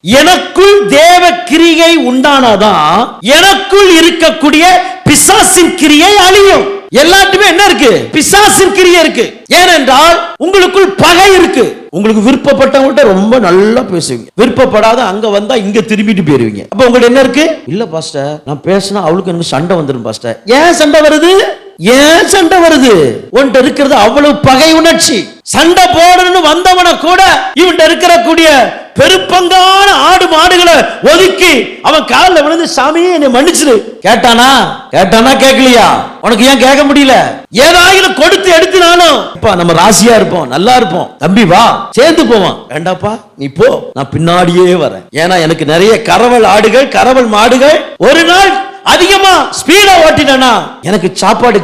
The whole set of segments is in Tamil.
எனக்குள் தேவ கிரியை உண்டானாதான் எனக்குள் இருக்கக்கூடிய பிசாசின் கிரியை அழியும். எல்லாத்துமே என்ன இருக்கு? பிசாசின் கிரியை இருக்கு. ஏனென்றால் உங்களுக்குள் பகை இருக்கு. உங்களுக்கு விருப்பப்பட்டவங்கள்ட்ட ரொம்ப நல்லா பேசுவீங்க, விருப்பப்படாத அங்க வந்தா இங்க திரும்பிட்டு போயிருவீங்க. அப்ப உங்களுக்கு என்ன இருக்கு? இல்ல பாஸ்டர், நான் பேசினா அவளுக்கு எனக்கு சண்டை வந்துடும் பாஸ்டர். ஏன் சண்டை வருது? ஏன் சண்டை வருது? உன்கிட்ட இருக்கிறது அவ்வளவு பகை உணர்ச்சி. சண்டை போடணும்னு வந்தவன கூட இவன் இருக்கக்கூடிய பெருப்பங்கான ஆடு மாடுகளை ஒதுக்கி அவன் காலில் விழுந்து சாமியே என்னை மன்னிச்சிரு கேட்டானா? கேட்கலையா? உனக்கு ஏன் கேட்க முடியல? ஏதாயிலும் கொடுத்து எடுத்தினாலும் நம்ம ராசியா இருப்போம், நல்லா இருப்போம், தம்பி வா சேர்ந்து போவான். வேண்டாப்பா நீ போ, நான் பின்னாடியே வரேன். ஏன்னா எனக்கு நிறைய கறவல் ஆடுகள் கறவல் மாடுகள். ஒரு நாள் அதிகமா ஸ்பீடா ஓட்டினா எனக்கு சாப்பாடு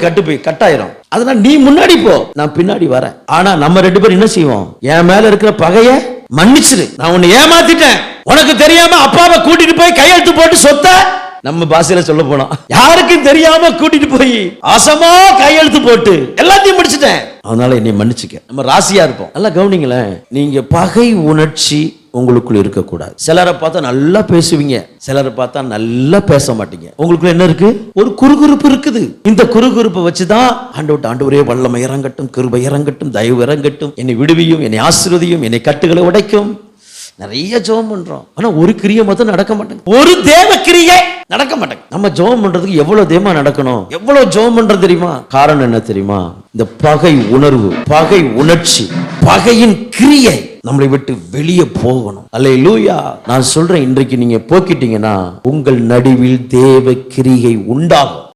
கட்டாயிரும். அதனால நீ முன்னாடி போ, நான் பின்னாடி வரேன். ஆனா நம்ம ரெண்டு பேரும் என்ன செய்வோம்? என் மேல இருக்கிற பகைய மன்னிச்சிரு, நான் உன்னை ஏமாத்திட்டேன், உனக்கு தெரியாம அப்பாவை கூட்டிட்டு போய் கையெழுத்து போட்டு சொத்த நம்ம பாஷையில சொல்ல போனோம், யாருக்கும் தெரியாம கூட்டிட்டு போய் ஆசமா கையெழுத்து போட்டு எல்லாத்தையும் முடிச்சிட்டேன், அதனால என்னை மன்னிச்சுக்க. நம்ம ராசியா இருப்போம். நல்லா கவனிங்களேன், நீங்க பகை உணர்ச்சி உங்களுக்குள்ள இருக்கக்கூடாது. சிலரை பார்த்தா நல்லா பேசுவீங்க, சிலரை பார்த்தா நல்லா பேச மாட்டீங்க. உங்களுக்குள்ள என்ன இருக்கு? ஒரு குறுகுறுப்பு இருக்குது. இந்த குறுகுறுப்பை வச்சுதான் ஆண்டவரே வல்லமை இறங்கட்டும், கிருபை இறங்கட்டும், தயவு இறங்கட்டும், என்னை விடுவியும், என்னை ஆசீர்வதியும், என்னை கட்டுகளை உடைக்கும். நிறைய ஜெபம் பண்றோம், ஆனா ஒரு கிரியை மட்டும் நடக்க மாட்டேங்குது. ஒரு தேவ கிரியை நடக்க மாட்டேங்குது. நம்ம ஜெபம் பண்றதுக்கு எவ்வளவு தேவமா நடக்கணும், எவ்வளவு ஜெபம் பண்றது தெரியுமா? காரணம் என்ன தெரியுமா? இந்த பகை உணர்வு, பகை உணர்ச்சி, பகையின் கிரியை நம்மளை விட்டு வெளியே போகணும். அல்லேலூயா. நான் சொல்றேன், இன்றைக்கு நீங்க போக்கிட்டீங்கன்னா உங்கள் நடுவில் தேவ கிரியை உண்டாகும்.